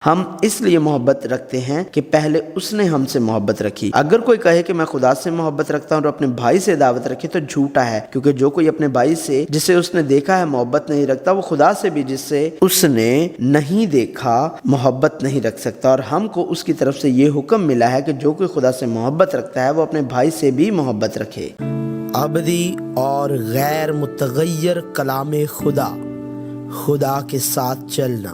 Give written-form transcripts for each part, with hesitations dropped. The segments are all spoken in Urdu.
ہم اس لیے محبت رکھتے ہیں کہ پہلے اس نے ہم سے محبت رکھی۔ اگر کوئی کہے کہ میں خدا سے محبت رکھتا ہوں اور اپنے بھائی سے دعوت رکھے تو جھوٹا ہے، کیونکہ جو کوئی اپنے بھائی سے جسے اس نے دیکھا ہے محبت نہیں رکھتا، وہ خدا سے بھی جس سے اس نے نہیں دیکھا محبت نہیں رکھ سکتا۔ اور ہم کو اس کی طرف سے یہ حکم ملا ہے کہ جو کوئی خدا سے محبت رکھتا ہے وہ اپنے بھائی سے بھی محبت رکھے۔ ابدی اور غیر متغیر کلام خدا، خدا کے ساتھ چلنا۔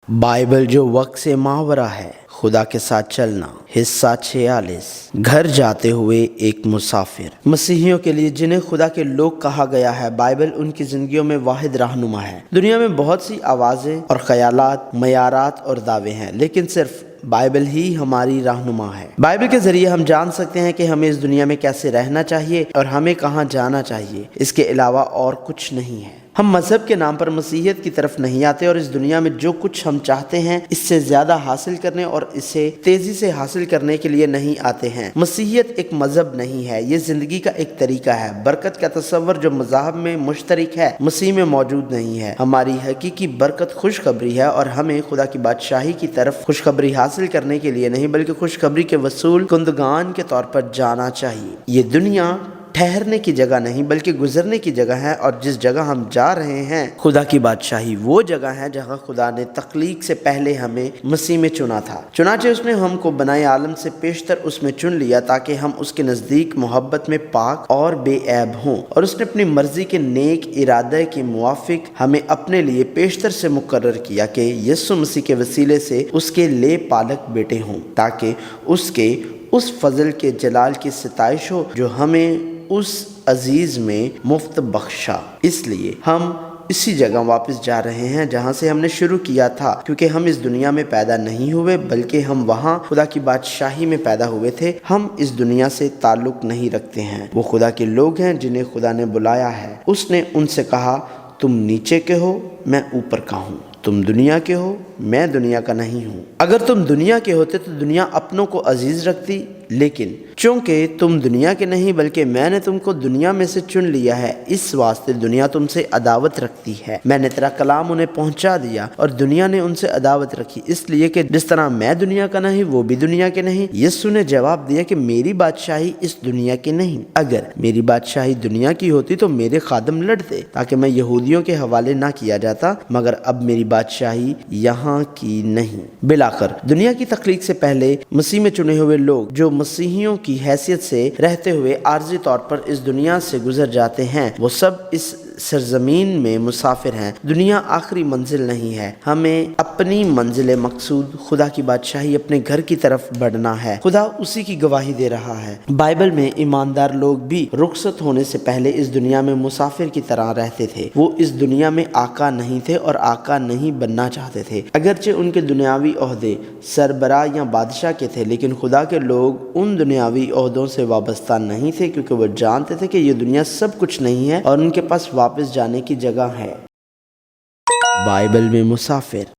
بائبل جو وقت سے ماورا ہے، خدا کے ساتھ چلنا۔ حصہ 46۔ گھر جاتے ہوئے ایک مسافر۔ مسیحیوں کے لیے جنہیں خدا کے لوگ کہا گیا ہے، بائبل ان کی زندگیوں میں واحد رہنما ہے۔ دنیا میں بہت سی آوازیں اور خیالات، معیارات اور دعوے ہیں، لیکن صرف بائبل ہی ہماری رہنما ہے۔ بائبل کے ذریعے ہم جان سکتے ہیں کہ ہمیں اس دنیا میں کیسے رہنا چاہیے اور ہمیں کہاں جانا چاہیے۔ اس کے علاوہ اور کچھ نہیں ہے۔ ہم مذہب کے نام پر مسیحیت کی طرف نہیں آتے اور اس دنیا میں جو کچھ ہم چاہتے ہیں اس سے زیادہ حاصل کرنے اور اسے تیزی سے حاصل کرنے کے لیے نہیں آتے ہیں۔ مسیحیت ایک مذہب نہیں ہے، یہ زندگی کا ایک طریقہ ہے۔ برکت کا تصور جو مذاہب میں مشترک ہے، مسیح میں موجود نہیں ہے۔ ہماری حقیقی برکت خوشخبری ہے اور ہمیں خدا کی بادشاہی کی طرف خوشخبری حاصل کرنے کے لیے نہیں بلکہ خوشخبری کے وصول کنندگان کے طور پر جانا چاہیے۔ یہ دنیا ٹھہرنے کی جگہ نہیں بلکہ گزرنے کی جگہ ہے، اور جس جگہ ہم جا رہے ہیں خدا کی بادشاہی وہ جگہ ہے جہاں خدا نے تخلیق سے پہلے ہمیں مسیح میں چنا تھا۔ چنانچہ اس نے ہم کو بنائے عالم سے پیشتر اس میں چن لیا تاکہ ہم اس کے نزدیک محبت میں پاک اور بے عیب ہوں، اور اس نے اپنی مرضی کے نیک ارادے کے موافق ہمیں اپنے لیے پیشتر سے مقرر کیا کہ یسوع مسیح کے وسیلے سے اس کے لے پالک بیٹے ہوں، تاکہ اس کے اس فضل کے جلال کی ستائش ہو جو ہمیں اس عزیز میں مفت بخشا۔ اس لیے ہم اسی جگہ واپس جا رہے ہیں جہاں سے ہم نے شروع کیا تھا، کیونکہ ہم اس دنیا میں پیدا نہیں ہوئے بلکہ ہم وہاں خدا کی بادشاہی میں پیدا ہوئے تھے۔ ہم اس دنیا سے تعلق نہیں رکھتے ہیں، وہ خدا کے لوگ ہیں جنہیں خدا نے بلایا ہے۔ اس نے ان سے کہا، تم نیچے کے ہو، میں اوپر کا ہوں۔ تم دنیا کے ہو، میں دنیا کا نہیں ہوں۔ اگر تم دنیا کے ہوتے تو دنیا اپنوں کو عزیز رکھتی، لیکن چونکہ تم دنیا کے نہیں بلکہ میں نے تم کو دنیا میں سے چن لیا ہے، اس واسطے دنیا تم سے عداوت رکھتی ہے۔ میں نے تیرا کلام انہیں پہنچا دیا اور دنیا نے ان سے عداوت رکھی، اس لیے کہ جس طرح میں دنیا کا نہیں وہ بھی دنیا کے نہیں۔ یسوع نے جواب دیا کہ میری بادشاہی اس دنیا کی نہیں۔ اگر میری بادشاہی دنیا کی ہوتی تو میرے خادم لڑتے تاکہ میں یہودیوں کے حوالے نہ کیا جاتا، مگر اب میری بادشاہی یہاں کی نہیں۔ بالآخر دنیا کی تخلیق سے پہلے مسیح میں چنے ہوئے لوگ جو مسیحیوں کی حیثیت سے رہتے ہوئے عارضی طور پر اس دنیا سے گزر جاتے ہیں، وہ سب اس سرزمین میں مسافر ہیں۔ دنیا آخری منزل نہیں ہے، ہمیں اپنی منزل مقصود خدا کی بادشاہی اپنے گھر کی طرف بڑھنا ہے۔ خدا اسی کی گواہی دے رہا ہے۔ بائبل میں ایماندار لوگ بھی رخصت ہونے سے پہلے اس دنیا میں مسافر کی طرح رہتے تھے۔ وہ اس دنیا میں آقا نہیں تھے اور آقا نہیں بننا چاہتے تھے، اگرچہ ان کے دنیاوی عہدے سربراہ یا بادشاہ کے تھے، لیکن خدا کے لوگ ان دنیاوی عہدوں سے وابستہ نہیں تھے کیونکہ وہ جانتے تھے کہ یہ دنیا سب کچھ نہیں ہے اور ان کے پاس واپس جانے کی جگہ ہے۔ بائبل میں مسافر۔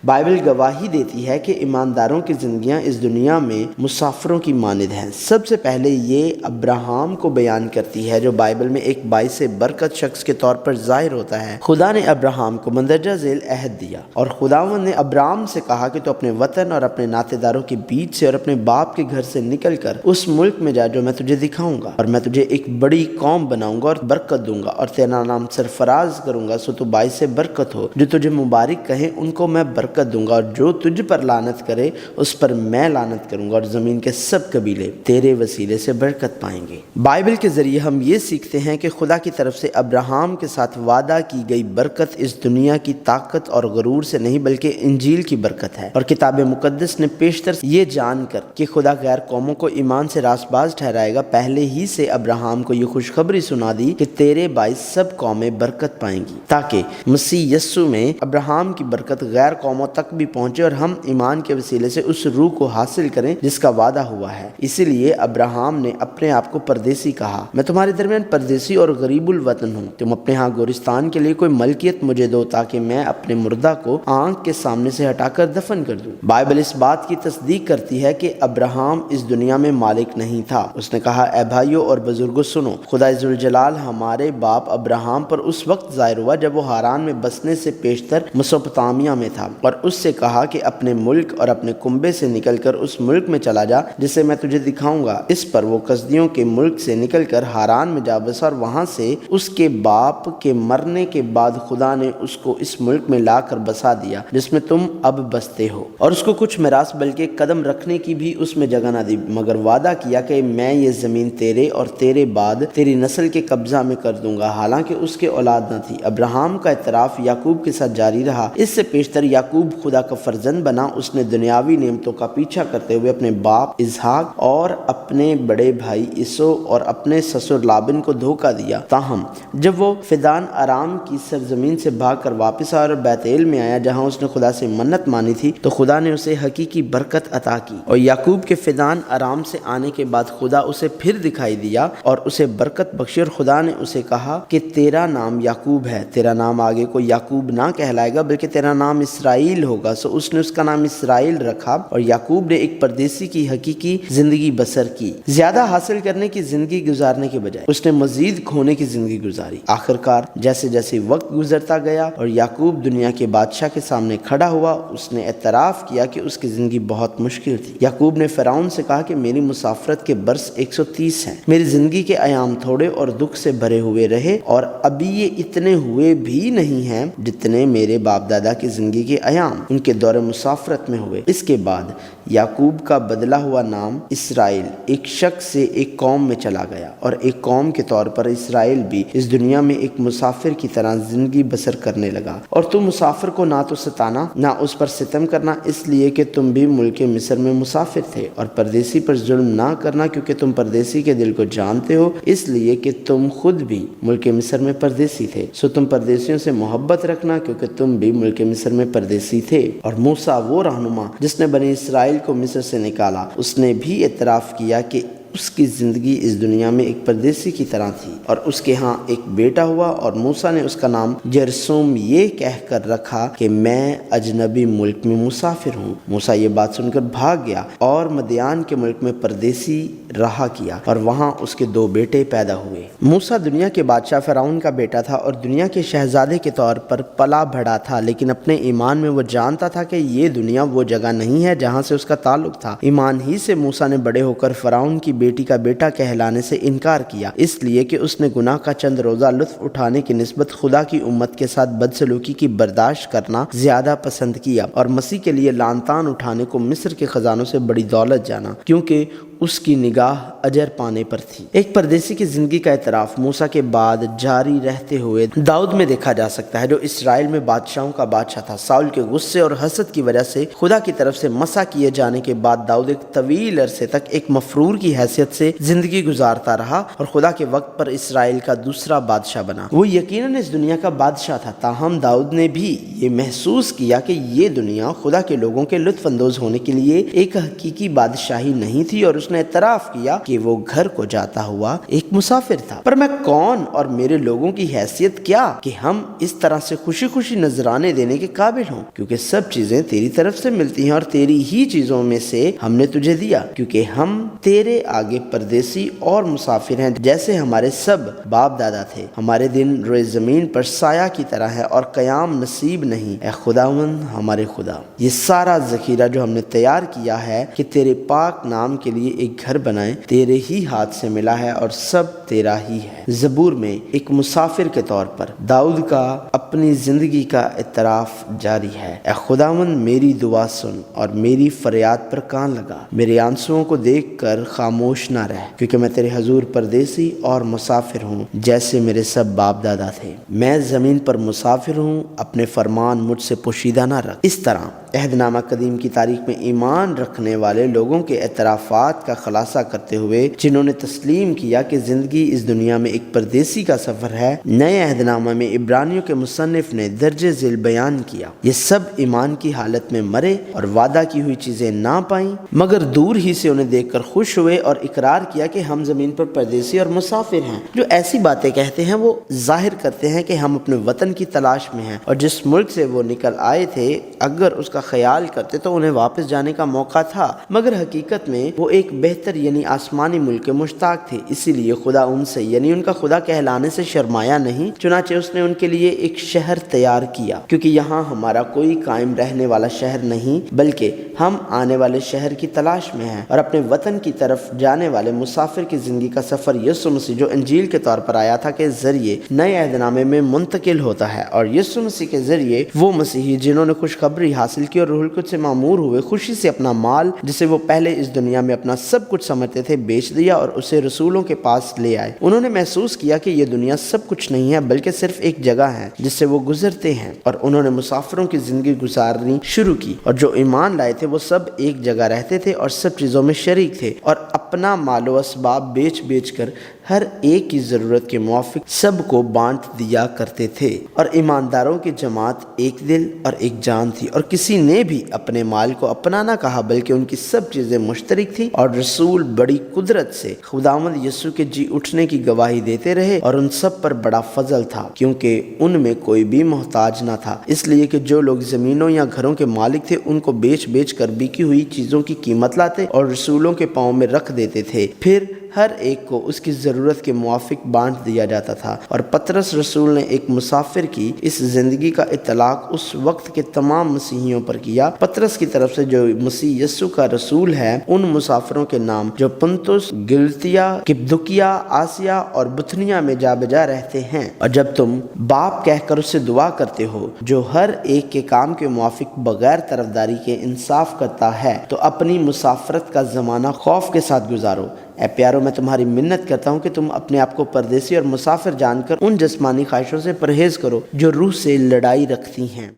بائبل گواہی دیتی ہے کہ ایمانداروں کی زندگیاں اس دنیا میں مسافروں کی مانند ہیں۔ سب سے پہلے یہ ابراہم کو بیان کرتی ہے جو بائبل میں ایک باعث برکت شخص کے طور پر ظاہر ہوتا ہے۔ خدا نے ابراہم کو مندرجہ ذیل عہد دیا اور خداوند نے ابراہم سے کہا کہ تو اپنے وطن اور اپنے ناطے داروں کے بیچ سے اور اپنے باپ کے گھر سے نکل کر اس ملک میں جا جو میں تجھے دکھاؤں گا، اور میں تجھے ایک بڑی قوم بناؤں گا اور برکت دوں گا اور تیرا نام سرفراز کروں گا، سو تو باعث برکت ہو۔ جو تجھے مبارک کہیں ان کو میں برکت دوں گا، اور جو تجھ پر لعنت کرے اس پر میں لعنت کروں گا، اور زمین کے سب قبیلے تیرے وسیلے سے برکت پائیں گے۔ بائبل کے ذریعے ہم یہ سیکھتے ہیں کہ خدا کی طرف سے ابراہم کے ساتھ وعدہ کی گئی برکت اس دنیا کی طاقت اور غرور سے نہیں بلکہ انجیل کی برکت ہے، اور کتاب مقدس نے پیشتر یہ جان کر کہ خدا غیر قوموں کو ایمان سے راست باز ٹھہرائے گا، پہلے ہی سے ابراہم کو یہ خوشخبری سنا دی کہ تیرے باعث سب قومیں برکت پائیں گی، تاکہ مسیح یسوع میں ابراہم کی برکت غیر قوموں تک بھی پہنچے اور ہم ایمان کے وسیلے سے اس روح کو حاصل کریں جس کا وعدہ ہوا ہے۔ اسی لیے ابراہم نے اپنے آپ کو پردیسی کہا، میں تمہارے درمیان پردیسی اور غریب الوطن ہوں، تم اپنے ہاں گورستان کے لیے کوئی ملکیت مجھے دو تاکہ میں اپنے مردہ کو آنکھ کے سامنے سے ہٹا کر دفن کر دوں۔ بائبل اس بات کی تصدیق کرتی ہے کہ ابراہم اس دنیا میں مالک نہیں تھا۔ اس نے کہا، اے بھائیو اور بزرگوں سنو، خدا ذوالجلال ہمارے باپ ابراہم پر اس وقت ظاہر ہوا جب وہ ہاران میں بسنے سے پیشتر مسوپتامیہ میں تھا، اور اور اس سے کہا کہ اپنے ملک اور اپنے کنبے سے نکل کر اس ملک میں چلا جا جسے میں تجھے دکھاؤں گا۔ اس پر وہ کسدیوں کے ملک سے نکل کر ہاران میں جا بسا اور وہاں سے اس کے باپ کے مرنے کے بعد خدا نے اس کو اس ملک میں لا کر بسا دیا جس میں تم اب بستے ہو، اور اس کو کچھ میراث بلکہ قدم رکھنے کی بھی اس میں جگہ نہ دی، مگر وعدہ کیا کہ میں یہ زمین تیرے اور تیرے بعد تیری نسل کے قبضہ میں کر دوں گا۔ حالانکہ اس کے اولاد نہ تھی۔ ابراہیم کا اعتراف یعقوب کے ساتھ جاری رہا۔ اس سے پیشتر یعقوب خدا کا فرزند بنا۔ اس نے دنیاوی نعمتوں کا پیچھا کرتے ہوئے اپنے باپ اسحاق اور اپنے بڑے بھائی عیسو اور اپنے سسر لابن کو دھوکہ دیا۔ تاہم جب وہ فدان ارام کی سرزمین سے بھاگ کر واپس آیا اور بیت ایل میں آیا جہاں اس نے خدا سے منت مانی تھی، تو خدا نے اسے حقیقی برکت عطا کی، اور یعقوب کے فدان ارام سے آنے کے بعد خدا اسے پھر دکھائی دیا اور اسے برکت بخشی، اور خدا نے اسے کہا کہ تیرا نام یعقوب ہے، تیرا نام آگے کو یعقوب نہ کہلائے گا بلکہ تیرا نام اسرائیل ہوگا۔ سو اس نے اس کا نام اسرائیل رکھا، اور یعقوب نے ایک پردیسی کی حقیقی زندگی بسر کی، زیادہ حاصل کرنے کی زندگی گزارنے کے بجائے اس نے مزید کھونے کی زندگی گزاری۔ آخرکار جیسے جیسے وقت گزرتا گیا اور یعقوب دنیا کے بادشاہ کے سامنے کھڑا ہوا، اس نے اعتراف کیا کہ اس کی زندگی بہت مشکل تھی۔ یعقوب نے فرعون سے کہا کہ میری مسافرت کے برس 130 ہیں، میری زندگی کے ایام تھوڑے اور دکھ سے بھرے ہوئے رہے، اور ابھی یہ اتنے ہوئے بھی نہیں ہیں جتنے میرے باپ دادا کی زندگی کے ایام ان کے دور مسافرت میں ہوئے۔ اس کے بعد یعقوب کا بدلا ہوا نام اسرائیل ایک شخص سے ایک قوم میں چلا گیا، اور ایک قوم کے طور پر اسرائیل بھی اس دنیا میں ایک مسافر کی طرح زندگی بسر کرنے لگا۔ اور تم مسافر کو نہ تو ستانا نہ اس پر ستم کرنا، اس لیے کہ تم بھی ملک مصر میں مسافر تھے، اور پردیسی پر ظلم نہ کرنا کیونکہ تم پردیسی کے دل کو جانتے ہو، اس لیے کہ تم خود بھی ملک مصر میں پردیسی تھے۔ سو تم پردیسیوں سے محبت رکھنا کیونکہ تم بھی ملک مصر میں پردیسی تھے۔ اور موسیٰ وہ رہنما جس نے بنی اسرائیل کو مصر سے نکالا، اس نے بھی اعتراف کیا کہ اس کی زندگی اس دنیا میں ایک پردیسی کی طرح تھی، اور اس کے ہاں ایک بیٹا ہوا، اور موسیٰ نے اس کا نام جرسوم یہ کہہ کر رکھا کہ میں اجنبی ملک میں مسافر ہوں۔ موسیٰ یہ بات سن کر بھاگ گیا اور مدیان کے ملک میں پردیسی رہا کیا، اور وہاں اس کے 2 بیٹے پیدا ہوئے۔ موسیٰ دنیا کے بادشاہ فرعون کا بیٹا تھا اور دنیا کے شہزادے کے طور پر پلا بڑھا تھا، لیکن اپنے ایمان میں وہ جانتا تھا کہ یہ دنیا وہ جگہ نہیں ہے جہاں سے اس کا تعلق تھا۔ ایمان ہی سے موسیٰ نے بڑے ہو کر فرعون کی بیٹی کا بیٹا کہلانے سے انکار کیا، اس لیے کہ اس نے گناہ کا چند روزہ لطف اٹھانے کی نسبت خدا کی امت کے ساتھ بدسلوکی کی برداشت کرنا زیادہ پسند کیا، اور مسیح کے لیے لعن طعن اٹھانے کو مصر کے خزانوں سے بڑی دولت جانا، کیونکہ اس کی نگاہ اجر پانے پر تھی۔ ایک پردیسی کی زندگی کا اعتراف موسیٰ کے بعد جاری رہتے ہوئے داؤد میں دیکھا جا سکتا ہے، جو اسرائیل میں بادشاہوں کا بادشاہ تھا۔ ساؤل کے غصے اور حسد کی وجہ سے خدا کی طرف سے مسح کیے جانے کے بعد داؤد ایک طویل عرصے تک ایک مفرور کی حیثیت سے زندگی گزارتا رہا اور خدا کے وقت پر اسرائیل کا دوسرا بادشاہ بنا۔ وہ یقیناً اس دنیا کا بادشاہ تھا، تاہم داؤد نے بھی یہ محسوس کیا کہ یہ دنیا خدا کے لوگوں کے لطف اندوز ہونے کے لیے ایک حقیقی بادشاہی نہیں تھی، اور اس نے اعتراف کیا کہ وہ گھر کو جاتا ہوا ایک مسافر تھا۔ پر میں کون اور میرے لوگوں کی حیثیت کیا کہ ہم اس طرح سے خوشی خوشی نذرانے دینے کے قابل ہوں، کیونکہ سب چیزیں تیری طرف سے ملتی ہیں اور تیری ہی چیزوں میں سے ہم نے تجھے دیا، کیونکہ ہم تیرے آگے پردیسی اور مسافر ہیں جیسے ہمارے سب باپ دادا تھے۔ ہمارے دن روئے زمین پر سایہ کی طرح ہے اور قیام نصیب نہیں۔ اے خداوند ہمارے خدا، یہ سارا ذخیرہ جو ہم نے تیار کیا ہے کہ تیرے پاک نام کے لیے ایک گھر بنائے، تیرے ہی ہاتھ سے ملا ہے اور سب تیرا ہی ہے۔ زبور میں ایک مسافر کے طور پر داؤد کا اپنی زندگی کا اعتراف جاری ہے۔ اے خداوند میری دعا سن اور میری فریاد پر کان لگا، میرے آنسوؤں کو دیکھ کر خاموش نہ رہ، کیونکہ میں تیرے حضور پردیسی اور مسافر ہوں جیسے میرے سب باپ دادا تھے۔ میں زمین پر مسافر ہوں، اپنے فرمان مجھ سے پوشیدہ نہ رکھ۔ اس طرح عہد نامہ قدیم کی تاریخ میں ایمان رکھنے والے لوگوں کے اعترافات کا خلاصہ کرتے ہوئے، جنہوں نے تسلیم کیا کہ زندگی اس دنیا میں ایک پردیسی کا سفر ہے، نئے عہد نامہ میں عبرانیوں کے مصنف نے درج ذیل بیان کیا۔ یہ سب ایمان کی حالت میں مرے اور وعدہ کی ہوئی چیزیں نہ پائیں، مگر دور ہی سے انہیں دیکھ کر خوش ہوئے اور اقرار کیا کہ ہم زمین پر پردیسی اور مسافر ہیں۔ جو ایسی باتیں کہتے ہیں وہ ظاہر کرتے ہیں کہ ہم اپنے وطن کی تلاش میں ہیں، اور جس ملک سے وہ نکل آئے تھے اگر اس کا خیال کرتے تو انہیں واپس جانے کا موقع تھا، مگر حقیقت میں وہ ایک ایک بہتر یعنی آسمانی ملک کے مشتاق تھے، اسی لیے خدا ان سے یعنی ان کا خدا کہلانے سے شرمایا نہیں، چنانچہ اس نے ان کے لیے ایک شہر تیار کیا، کیونکہ یہاں ہمارا کوئی قائم رہنے والا شہر نہیں، بلکہ ہم آنے والے شہر کی تلاش میں ہیں اور اپنے وطن کی طرف جانے والے مسافر کی زندگی کا سفر یسوع مسیح جو انجیل کے طور پر آیا تھا کے ذریعے نئے عہد نامے میں منتقل ہوتا ہے، اور یسوع مسیح کے ذریعے وہ مسیحی جنہوں نے خوشخبری حاصل کی اور روح القدس سے معمور ہوئے، خوشی سے اپنا مال جسے وہ پہلے اس دنیا میں اپنا سب کچھ سمجھتے تھے بیچ دیا اور اسے رسولوں کے پاس لے آئے۔ انہوں نے محسوس کیا کہ یہ دنیا سب کچھ نہیں ہے بلکہ صرف ایک جگہ ہے جس سے وہ گزرتے ہیں، اور انہوں نے مسافروں کی زندگی گزارنی شروع کی، اور جو ایمان لائے تھے وہ سب ایک جگہ رہتے تھے اور سب چیزوں میں شریک تھے، اور اپنا مال و اسباب بیچ کر ہر ایک کی ضرورت کے موافق سب کو بانٹ دیا کرتے تھے، اور ایمانداروں کی جماعت ایک دل اور ایک جان تھی، اور کسی نے بھی اپنے مال کو اپنا نہ کہا بلکہ ان کی سب چیزیں مشترک تھی، اور رسول بڑی قدرت سے خداوند یسوع کے جی اٹھنے کی گواہی دیتے رہے، اور ان سب پر بڑا فضل تھا کیونکہ ان میں کوئی بھی محتاج نہ تھا، اس لیے کہ جو لوگ زمینوں یا گھروں کے مالک تھے ان کو بیچ کر بکی ہوئی چیزوں کی قیمت لاتے اور رسولوں کے پاؤں میں رکھ دیتے تھے، پھر ہر ایک کو اس کی ضرورت کے موافق بانٹ دیا جاتا تھا۔ اور پطرس رسول نے ایک مسافر کی اس زندگی کا اطلاق اس وقت کے تمام مسیحیوں پر کیا۔ پطرس کی طرف سے جو مسیح یسوع کا رسول ہے، ان مسافروں کے نام جو پنتس، گلتیا، کپدوکیا، آسیا اور بتھنیا میں جا بجا رہتے ہیں، اور جب تم باپ کہہ کر اس سے دعا کرتے ہو جو ہر ایک کے کام کے موافق بغیر طرفداری کے انصاف کرتا ہے، تو اپنی مسافرت کا زمانہ خوف کے ساتھ گزارو۔ اے پیارو، میں تمہاری منت کرتا ہوں کہ تم اپنے آپ کو پردیسی اور مسافر جان کر ان جسمانی خواہشوں سے پرہیز کرو جو روح سے لڑائی رکھتی ہیں۔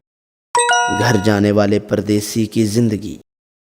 گھر جانے والے پردیسی کی زندگی۔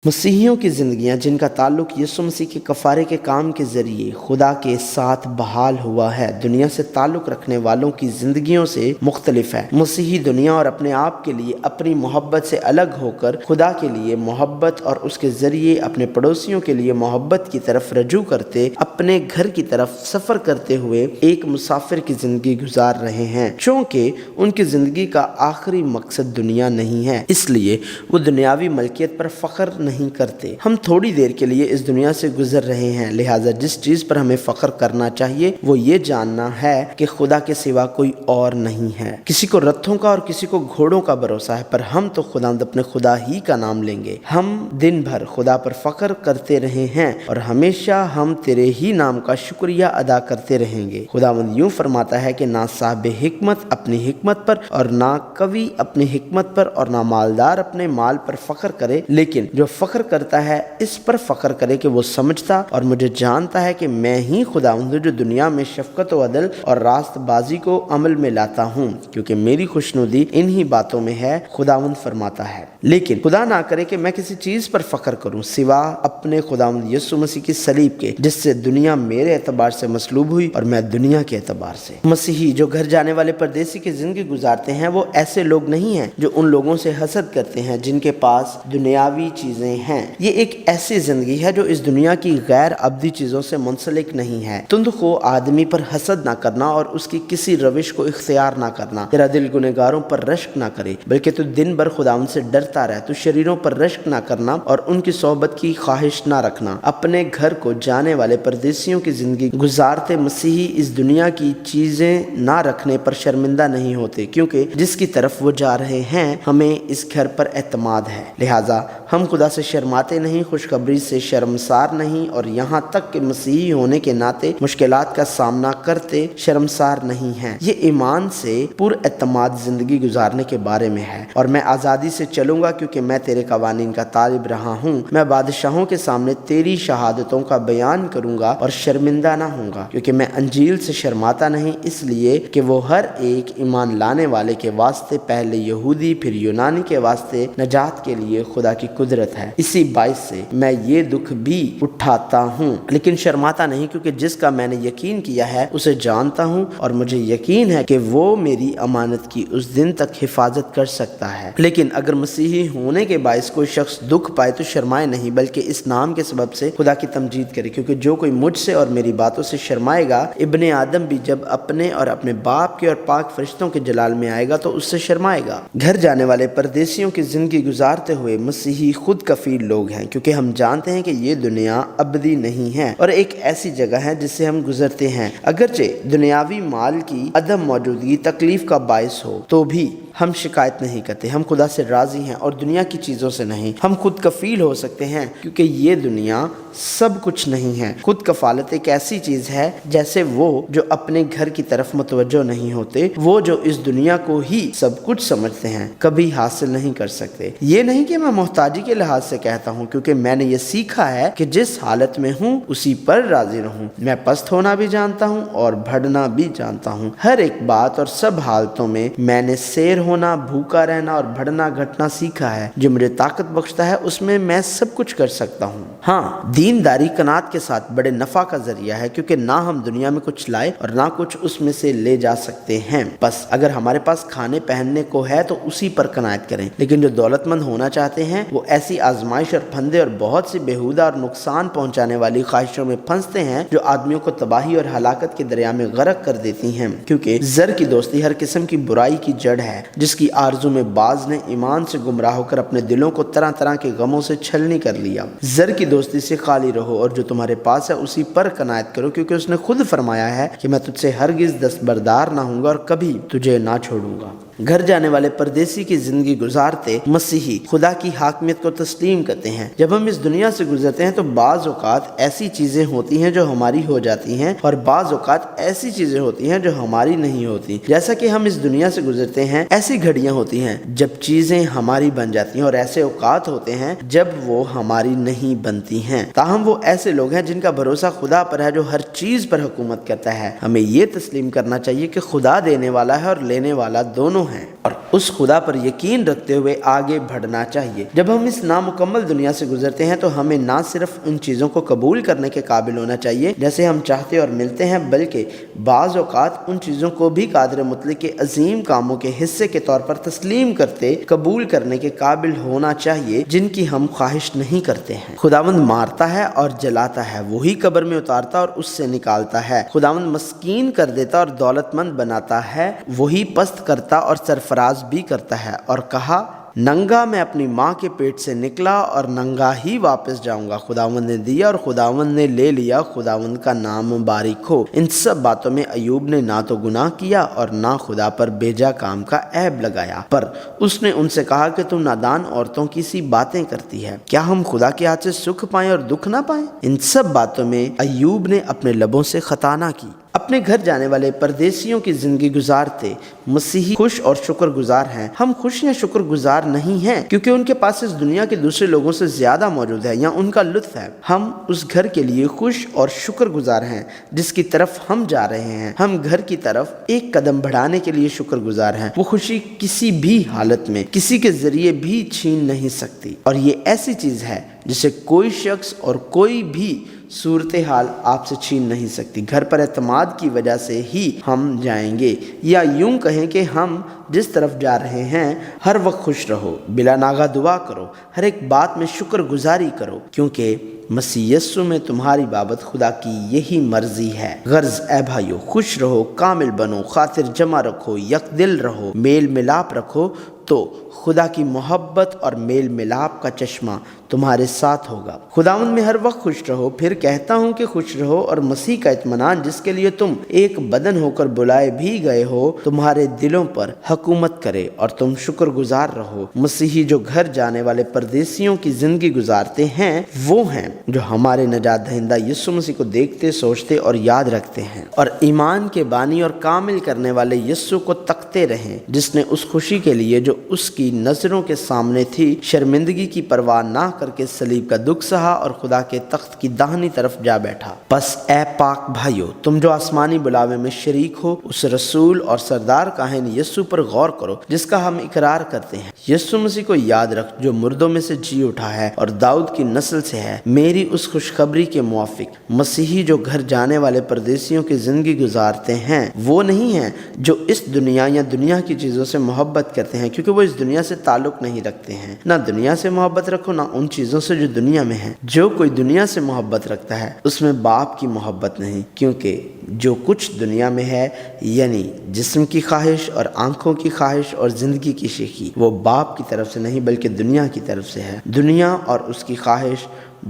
مسیحیوں کی زندگیاں جن کا تعلق یسوع مسیح کے کفارے کے کام کے ذریعے خدا کے ساتھ بحال ہوا ہے، دنیا سے تعلق رکھنے والوں کی زندگیوں سے مختلف ہے۔ مسیحی دنیا اور اپنے آپ کے لیے اپنی محبت سے الگ ہو کر خدا کے لیے محبت اور اس کے ذریعے اپنے پڑوسیوں کے لیے محبت کی طرف رجوع کرتے، اپنے گھر کی طرف سفر کرتے ہوئے ایک مسافر کی زندگی گزار رہے ہیں، چونکہ ان کی زندگی کا آخری مقصد دنیا نہیں ہے، اس لیے وہ دنیاوی ملکیت پر فخر نہیں کرتے۔ ہم تھوڑی دیر کے لیے اس دنیا سے گزر رہے ہیں، لہٰذا جس چیز پر ہمیں فخر کرنا چاہیے وہ یہ جاننا ہے کہ خدا کے سوا کوئی اور نہیں ہے۔ کسی کو رتھوں کا اور کسی کو گھوڑوں کا بھروسہ ہے، پر ہم تو خداوند اپنے خدا ہی کا نام لیں گے۔ ہم دن بھر خدا پر فخر کرتے رہے ہیں اور ہمیشہ ہم تیرے ہی نام کا شکریہ ادا کرتے رہیں گے۔ خداوند یوں فرماتا ہے کہ نہ صاحب حکمت اپنی حکمت پر اور نہ قوی اپنی حکمت پر اور نہ مالدار اپنے مال پر فخر کرے، لیکن جو فخر کرتا ہے اس پر فخر کرے کہ وہ سمجھتا اور مجھے جانتا ہے کہ میں ہی خداوند ہوں جو دنیا میں شفقت و عدل اور راست بازی کو عمل میں لاتا ہوں، کیونکہ میری خوشنودی انہی باتوں میں ہے، خداوند فرماتا ہے۔ لیکن خدا نہ کرے کہ میں کسی چیز پر فخر کروں سوا اپنے خداوند یسوع مسیح کی صلیب کے، جس سے دنیا میرے اعتبار سے مصلوب ہوئی اور میں دنیا کے اعتبار سے۔ مسیحی جو گھر جانے والے پردیسی کی زندگی گزارتے ہیں وہ ایسے لوگ نہیں ہیں جو ان لوگوں سے حسد کرتے ہیں جن کے پاس دنیاوی چیزیں ہیں۔ یہ ایک ایسی زندگی ہے جو اس دنیا کی غیر ابدی چیزوں سے منسلک نہیں ہے۔ تند خو آدمی پر حسد نہ کرنا اور اس کی کسی روش کو اختیار نہ کرنا۔ تیرا دل گنہگاروں پر رشک نہ کرے، بلکہ تو دن بھر خداوند سے ڈرتا رہ۔ تو شریروں پر رشک نہ کرنا اور ان کی صحبت کی خواہش نہ رکھنا۔ اپنے گھر کو جانے والے پردیسیوں کی زندگی گزارتے مسیحی اس دنیا کی چیزیں نہ رکھنے پر شرمندہ نہیں ہوتے، کیونکہ جس کی طرف وہ جا رہے ہیں ہمیں اس گھر پر اعتماد ہے، لہٰذا ہم خدا سے شرماتے نہیں، خوشخبری سے شرمسار نہیں، اور یہاں تک کہ مسیحی ہونے کے ناطے مشکلات کا سامنا کرتے شرمسار نہیں ہیں۔ یہ ایمان سے پر اعتماد زندگی گزارنے کے بارے میں ہے۔ اور میں آزادی سے چلوں گا کیونکہ میں تیرے قوانین کا طالب رہا ہوں۔ میں بادشاہوں کے سامنے تیری شہادتوں کا بیان کروں گا اور شرمندہ نہ ہوں گا، کیونکہ میں انجیل سے شرماتا نہیں، اس لیے کہ وہ ہر ایک ایمان لانے والے کے واسطے پہلے یہودی پھر یونانی کے واسطے نجات کے لیے خدا کی قدرت ہے۔ اسی باعث سے میں یہ دکھ بھی اٹھاتا ہوں لیکن شرماتا نہیں، کیونکہ جس کا میں نے یقین کیا ہے اسے جانتا ہوں اور مجھے یقین ہے کہ وہ میری امانت کی اس دن تک حفاظت کر سکتا ہے۔ لیکن اگر مسیحی ہونے کے باعث کوئی شخص دکھ پائے تو شرمائے نہیں، بلکہ اس نام کے سبب سے خدا کی تمجید کرے، کیونکہ جو کوئی مجھ سے اور میری باتوں سے شرمائے گا، ابن آدم بھی جب اپنے اور اپنے باپ کے اور پاک فرشتوں کے جلال میں آئے گا تو اس سے شرمائے گا۔ گھر جانے والے پردیسیوں کی زندگی گزارتے ہوئے مسیحی خود کفیل لوگ ہیں، کیونکہ ہم جانتے ہیں کہ یہ دنیا ابدی نہیں ہے اور ایک ایسی جگہ ہے جس سے ہم گزرتے ہیں۔ اگرچہ دنیاوی مال کی عدم موجودگی تکلیف کا باعث ہو تو بھی ہم شکایت نہیں کرتے، ہم خدا سے راضی ہیں اور دنیا کی چیزوں سے نہیں۔ ہم خود کفیل ہو سکتے ہیں کیونکہ یہ دنیا سب کچھ نہیں ہے۔ خود کفالت ایک ایسی چیز ہے جیسے وہ جو اپنے گھر کی طرف متوجہ نہیں ہوتے، وہ جو اس دنیا کو ہی سب کچھ سمجھتے ہیں، کبھی حاصل نہیں کر سکتے۔ یہ نہیں کہ میں محتاجی کے لحاظ سے کہتا ہوں، کیونکہ میں نے یہ سیکھا ہے کہ جس حالت میں ہوں اسی پر راضی رہوں۔ میں پست ہونا بھی جانتا ہوں اور بڑھنا بھی جانتا ہوں۔ ہر ایک بات اور سب حالتوں میں نے سیر ہونا، بھوکا رہنا اور بڑھنا گھٹنا سیکھا ہے۔ جو مجھے طاقت بخشتا ہے اس میں سب کچھ کر سکتا ہوں۔ ہاں، دینداری قناعت کے ساتھ بڑے نفع کا ذریعہ ہے، کیونکہ نہ ہم دنیا میں کچھ لائے اور نہ کچھ اس میں سے لے جا سکتے ہیں۔ بس اگر ہمارے پاس کھانے پہننے کو ہے تو اسی پر قناعت کریں۔ لیکن جو دولت مند ہونا چاہتے ہیں وہ ایسی آزمائش اور پھندے اور بہت سی بےہودہ اور نقصان پہنچانے والی خواہشوں میں پھنستے ہیں جو آدمیوں کو تباہی اور ہلاکت کے دریا میں غرق کر دیتی ہیں، کیونکہ زر کی دوستی ہر قسم کی برائی کی جڑ ہے، جس کی آرزو میں بعض نے ایمان سے گمراہ ہو کر اپنے دلوں کو طرح طرح کے غموں سے چھلنی کر لیا۔ زر کی دوستی سے خالی رہو اور جو تمہارے پاس ہے اسی پر قناعت کرو، کیونکہ اس نے خود فرمایا ہے کہ میں تجھ سے ہرگز دستبردار نہ ہوں گا اور کبھی تجھے نہ چھوڑوں گا۔ گھر جانے والے پردیسی کی زندگی گزارتے مسیحی خدا کی حاکمیت کو تسلیم کرتے ہیں۔ جب ہم اس دنیا سے گزرتے ہیں تو بعض اوقات ایسی چیزیں ہوتی ہیں جو ہماری ہو جاتی ہیں اور بعض اوقات ایسی چیزیں ہوتی ہیں جو ہماری نہیں ہوتی۔ جیسا کہ ہم اس دنیا سے گزرتے ہیں ایسی گھڑیاں ہوتی ہیں جب چیزیں ہماری بن جاتی ہیں اور ایسے اوقات ہوتے ہیں جب وہ ہماری نہیں بنتی ہیں۔ تاہم وہ ایسے لوگ ہیں جن کا بھروسہ خدا پر ہے جو ہر چیز پر حکومت کرتا ہے۔ ہمیں یہ تسلیم کرنا چاہیے کہ خدا دینے والا ہے اور لینے والا دونوں ہیں، اور اس خدا پر یقین رکھتے ہوئے آگے بڑھنا چاہیے۔ جب ہم اس نامکمل دنیا سے گزرتے ہیں تو ہمیں نہ صرف ان چیزوں کو قبول کرنے کے قابل ہونا چاہیے جیسے ہم چاہتے اور ملتے ہیں، بلکہ بعض اوقات ان چیزوں کو بھی قادر مطلق کے عظیم کاموں کے حصے کے طور پر تسلیم کرتے قبول کرنے کے قابل ہونا چاہیے جن کی ہم خواہش نہیں کرتے ہیں۔ خداوند مارتا ہے اور جلاتا ہے، وہی قبر میں اتارتا اور اس سے نکالتا ہے۔ خداوند مسکین کر دیتا اور دولت مند بناتا ہے، وہی پست کرتا اور سرفراز بھی کرتا ہے۔ اور کہا، ننگا میں اپنی ماں کے پیٹ سے نکلا اور ننگا ہی واپس جاؤں گا۔ خداوند نے دیا اور خداوند نے لے لیا، خداوند کا نام مبارک ہو۔ ان سب باتوں میں ایوب نے نہ تو گناہ کیا اور نہ خدا پر بیجا کام کا عیب لگایا، پر اس نے ان سے کہا کہ تم نادان عورتوں کی سی باتیں کرتی ہے، کیا ہم خدا کے ہاتھ سے سکھ پائیں اور دکھ نہ پائیں؟ ان سب باتوں میں ایوب نے اپنے لبوں سے خطا نہ کی۔ اپنے گھر جانے والے پردیسیوں کی زندگی گزارتے مسیحی خوش اور شکر گزار ہیں۔ ہم خوش یا شکر گزار نہیں ہیں کیونکہ ان کے پاس اس دنیا کے دوسرے لوگوں سے زیادہ موجود ہے یا ان کا لطف ہے۔ ہم اس گھر کے لیے خوش اور شکر گزار ہیں جس کی طرف ہم جا رہے ہیں۔ ہم گھر کی طرف ایک قدم بڑھانے کے لیے شکر گزار ہیں۔ وہ خوشی کسی بھی حالت میں کسی کے ذریعے بھی چھین نہیں سکتی، اور یہ ایسی چیز ہے جسے کوئی شخص اور کوئی بھی صورتحال آپ سے چھین نہیں سکتی۔ گھر پر اعتماد کی وجہ سے ہی ہم جائیں گے، یا یوں کہیں کہ ہم جس طرف جا رہے ہیں ہر وقت خوش رہو، بلا ناغہ دعا کرو، ہر ایک بات میں شکر گزاری کرو، کیونکہ مسیح یسوع میں تمہاری بابت خدا کی یہی مرضی ہے۔ غرض اے بھائیو، خوش رہو، کامل بنو، خاطر جمع رکھو، یک دل رہو، میل ملاپ رکھو، تو خدا کی محبت اور میل ملاپ کا چشمہ تمہارے ساتھ ہوگا۔ خداوند میں ہر وقت خوش رہو۔ پھر کہتا ہوں کہ خوش رہو، اور مسیح کا اطمینان جس کے لیے تم ایک بدن ہو کر بلائے بھی گئے ہو تمہارے دلوں پر حکومت کرے، اور تم شکر گزار رہو۔ مسیحی جو گھر جانے والے پردیسیوں کی زندگی گزارتے ہیں وہ ہیں جو ہمارے نجات دہندہ یسوع مسیح کو دیکھتے، سوچتے اور یاد رکھتے ہیں، اور ایمان کے بانی اور کامل کرنے والے یسوع کو تکتے رہیں، جس نے اس خوشی کے لیے جو اس کی نظروں کے سامنے تھی، شرمندگی کی پرواہ نہ کر کے سلیب کا دکھ سہا اور خدا کے تخت کی داہنی طرف جا بیٹھا۔ پس اے پاک بھائیو، تم جو آسمانی بلاوے میں شریک ہو، اس رسول اور سردار کاہن یسوع پر غور کرو جس کا ہم اقرار کرتے ہیں۔ یسوع مسیح کو یاد رکھ جو مردوں میں سے جی اٹھا ہے اور داؤد کی نسل سے ہے، میری اس خوشخبری کے موافق۔ مسیحی جو گھر جانے والے پردیسیوں کی زندگی گزارتے ہیں وہ نہیں ہیں جو اس دنیا یا دنیا کی چیزوں سے محبت کرتے ہیں، کیونکہ وہ اس دنیا سے تعلق نہیں رکھتے ہیں۔ نہ دنیا سے محبت رکھو، نہ ان چیزوں سے جو دنیا میں ہیں۔ جو کوئی دنیا سے محبت رکھتا ہے اس میں باپ کی محبت نہیں، کیونکہ جو کچھ دنیا میں ہے، یعنی جسم کی خواہش اور آنکھوں کی خواہش اور زندگی کی شیخی، وہ باپ کی طرف سے نہیں بلکہ دنیا کی طرف سے ہے۔ دنیا اور اس کی خواہش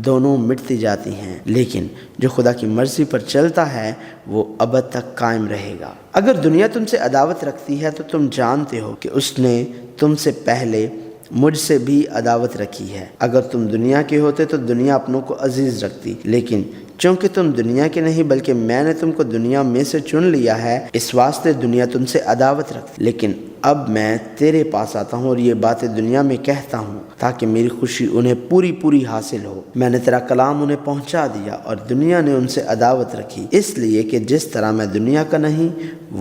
دونوں مٹتی جاتی ہیں، لیکن جو خدا کی مرضی پر چلتا ہے وہ ابد تک قائم رہے گا۔ اگر دنیا تم سے عداوت رکھتی ہے تو تم جانتے ہو کہ اس نے تم سے پہلے مجھ سے بھی عداوت رکھی ہے۔ اگر تم دنیا کے ہوتے تو دنیا اپنوں کو عزیز رکھتی، لیکن چونکہ تم دنیا کے نہیں بلکہ میں نے تم کو دنیا میں سے چن لیا ہے، اس واسطے دنیا تم سے عداوت رکھتی۔ لیکن اب میں تیرے پاس آتا ہوں اور یہ باتیں دنیا میں کہتا ہوں تاکہ میری خوشی انہیں پوری حاصل ہو۔ میں نے تیرا کلام انہیں پہنچا دیا اور دنیا نے ان سے عداوت رکھی، اس لیے کہ جس طرح میں دنیا کا نہیں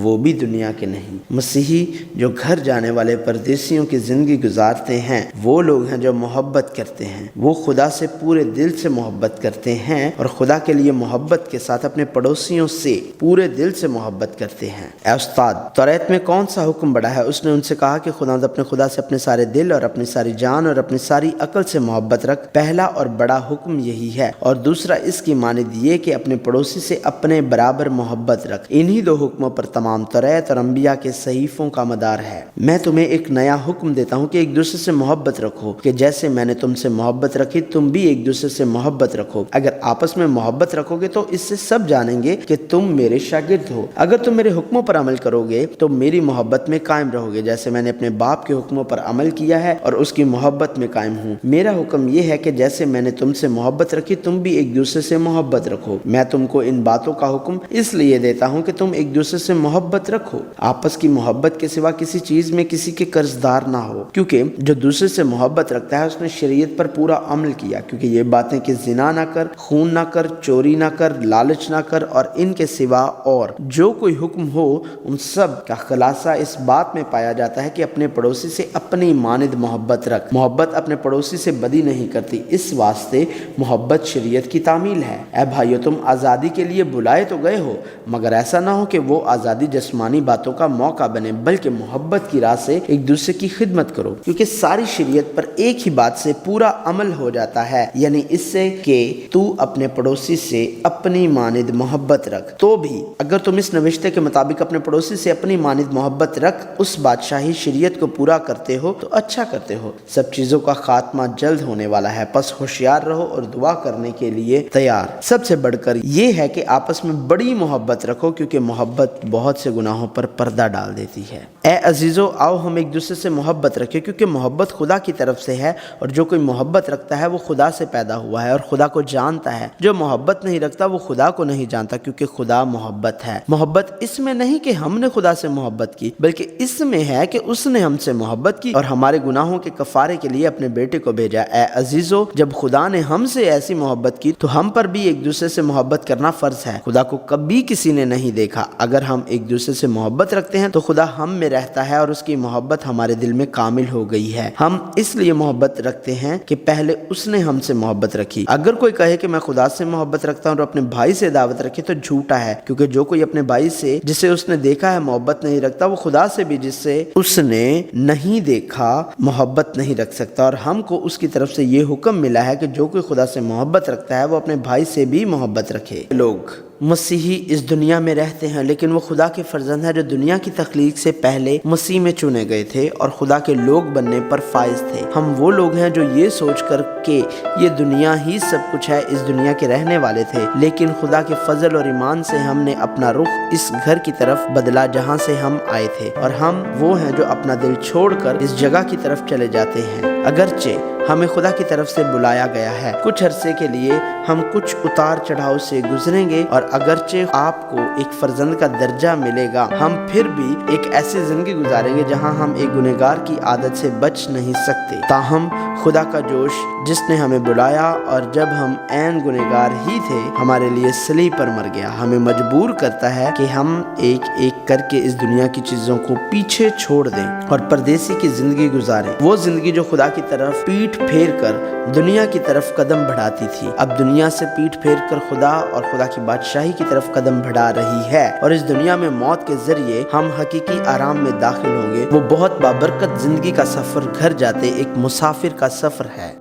وہ بھی دنیا کے نہیں۔ مسیحی جو گھر جانے والے پردیسیوں کی زندگی گزارتے ہیں وہ لوگ ہیں جو محبت کرتے ہیں، وہ خدا سے پورے دل سے محبت کرتے ہیں اور خدا کے لیے محبت کے ساتھ اپنے پڑوسیوں سے پورے دل سے محبت کرتے ہیں۔ اے استاد، توریت میں کون سا حکم بڑا ہے؟ اس نے ان سے کہا کہ خداوند اپنے خدا سے اپنے سارے دل اور اپنی ساری جان اور اپنی ساری عقل سے محبت رکھ۔ پہلا اور بڑا حکم یہی ہے، اور دوسرا اس کی مانند یہ کہ اپنے پڑوسی سے اپنے برابر محبت رکھ۔ انہی دو حکموں پر تمام توریت اور انبیاء کے صحیفوں کا مدار ہے۔ میں تمہیں ایک نیا حکم دیتا ہوں کہ ایک دوسرے سے محبت رکھو، کہ جیسے میں نے تم سے محبت رکھی تم بھی ایک دوسرے سے محبت رکھو۔ اگر آپس میں محبت رکھو گے تو اس سے سب جانیں گے کہ تم میرے شاگرد ہو، اگر تم میرے حکموں پر عمل کرو گے تو میری محبت میں قائم رہو گے، جیسے میں نے اپنے باپ کے حکموں پر عمل کیا ہے اور اس کی محبت میں قائم ہوں۔ میرا حکم یہ ہے کہ جیسے میں نے تم سے محبت رکھی تم بھی ایک دوسرے سے محبت رکھو۔ میں تم کو ان باتوں کا حکم اس لیے دیتا ہوں کہ تم ایک دوسرے سے محبت رکھو۔ آپس کی محبت کے سوا کسی چیز میں کسی کے قرضدار نہ ہو، کیونکہ جو دوسرے سے محبت رکھتا ہے اس نے شریعت پر پورا عمل کیا، کیونکہ یہ باتیں کہ زنا نہ کر، خون نہ کر، چوری نہ کر، لالچ نہ کر اور ان کے سوا اور جو کوئی حکم ہو ان سب کا خلاصہ اس بات میں پایا جاتا ہے کہ اپنے پڑوسی سے اپنی مانند محبت رکھ۔ محبت اپنے پڑوسی سے بدی نہیں کرتی، اس واسطے محبت شریعت کی تعمیل ہے۔ اے بھائیو، تم آزادی کے لیے بلائے تو گئے ہو، مگر ایسا نہ ہو کہ وہ آزادی جسمانی باتوں کا موقع بنے، بلکہ محبت کی راہ سے ایک دوسرے کی خدمت کرو، کیونکہ ساری شریعت پر ایک ہی بات سے پورا عمل ہو جاتا ہے، یعنی اس سے کہ تو اپنے پڑوسی سے اپنی مانند محبت رکھ۔ تو بھی اگر تم اس نوشتے کے مطابق اپنے پڑوسی سے اپنی مانند محبت رکھ اس بادشاہی شریعت کو پورا کرتے ہو تو اچھا کرتے ہو۔ سب چیزوں کا خاتمہ جلد ہونے والا ہے، پس ہوشیار رہو اور دعا کرنے کے لیے تیار۔ سب سے بڑھ کر یہ ہے کہ آپس میں بڑی محبت رکھو، کیونکہ محبت بہت سے گناہوں پر پردہ ڈال دیتی ہے۔ اے عزیزو، آؤ ہم ایک دوسرے سے محبت رکھیں، کیونکہ محبت خدا کی طرف سے ہے، اور جو کوئی محبت رکھتا ہے وہ خدا سے پیدا ہوا ہے اور خدا کو جانتا ہے۔ جو محبت نہیں رکھتا وہ خدا کو نہیں جانتا، کیونکہ خدا محبت ہے۔ محبت اس میں نہیں کہ ہم نے خدا سے محبت کی، بلکہ اس میں ہے کہ اس نے ہم سے محبت کی اور ہمارے گناہوں کے کفارے کے لیے اپنے بیٹے کو بھیجا۔ اے عزیزو، جب خدا نے ہم سے ایسی محبت کی تو ہم پر بھی ایک دوسرے سے محبت کرنا فرض ہے۔ خدا کو کبھی کسی نے نہیں دیکھا۔ اگر ہم ایک دوسرے سے محبت رکھتے ہیں تو خدا ہم میں رہتا ہے اور اس کی محبت ہمارے دل میں کامل ہو گئی ہے۔ ہم اس لیے محبت رکھتے ہیں کہ پہلے اس نے ہم سے محبت رکھی۔ اگر کوئی کہے کہ میں خدا سے محبت رکھتا ہوں اور اپنے بھائی سے عداوت رکھے تو جھوٹا ہے، کیونکہ جو کوئی اپنے بھائی سے جسے اس نے دیکھا ہے محبت نہیں رکھتا وہ خدا سے بھی جس سے اس نے نہیں دیکھا محبت نہیں رکھ سکتا۔ اور ہم کو اس کی طرف سے یہ حکم ملا ہے کہ جو کوئی خدا سے محبت رکھتا ہے وہ اپنے بھائی سے بھی محبت رکھے۔ لوگ مسیحی اس دنیا میں رہتے ہیں، لیکن وہ خدا کے فرزند ہیں جو دنیا کی تخلیق سے پہلے مسیح میں چنے گئے تھے اور خدا کے لوگ بننے پر فائز تھے۔ ہم وہ لوگ ہیں جو یہ سوچ کر کہ یہ دنیا ہی سب کچھ ہے اس دنیا کے رہنے والے تھے، لیکن خدا کے فضل اور ایمان سے ہم نے اپنا رخ اس گھر کی طرف بدلا جہاں سے ہم آئے تھے، اور ہم وہ ہیں جو اپنا دل چھوڑ کر اس جگہ کی طرف چلے جاتے ہیں۔ اگرچہ ہمیں خدا کی طرف سے بلایا گیا ہے۔ کچھ عرصے کے لیے ہم کچھ اتار چڑھاؤ سے گزریں گے، اور اگرچہ آپ کو ایک فرزند کا درجہ ملے گا، ہم پھر بھی ایک ایسی زندگی گزاریں گے جہاں ہم ایک گنہگار کی عادت سے بچ نہیں سکتے۔ تاہم خدا کا جوش جس نے ہمیں بلایا اور جب ہم عین گنہگار ہی تھے ہمارے لیے صلیب پر مر گیا، ہمیں مجبور کرتا ہے کہ ہم ایک ایک کر کے اس دنیا کی چیزوں کو پیچھے چھوڑ دیں اور پردیسی کی زندگی گزاریں، وہ زندگی جو خدا کی طرف پیٹھ پھیر کر دنیا کی طرف قدم بڑھاتی تھی، اب دنیا سے پیٹھ پھیر کر خدا اور خدا کی بادشاہی کی طرف قدم بڑھا رہی ہے، اور اس دنیا میں موت کے ذریعے ہم حقیقی آرام میں داخل ہوں گے۔ وہ بہت بابرکت زندگی کا سفر گھر جاتے ایک مسافر کا سفر ہے۔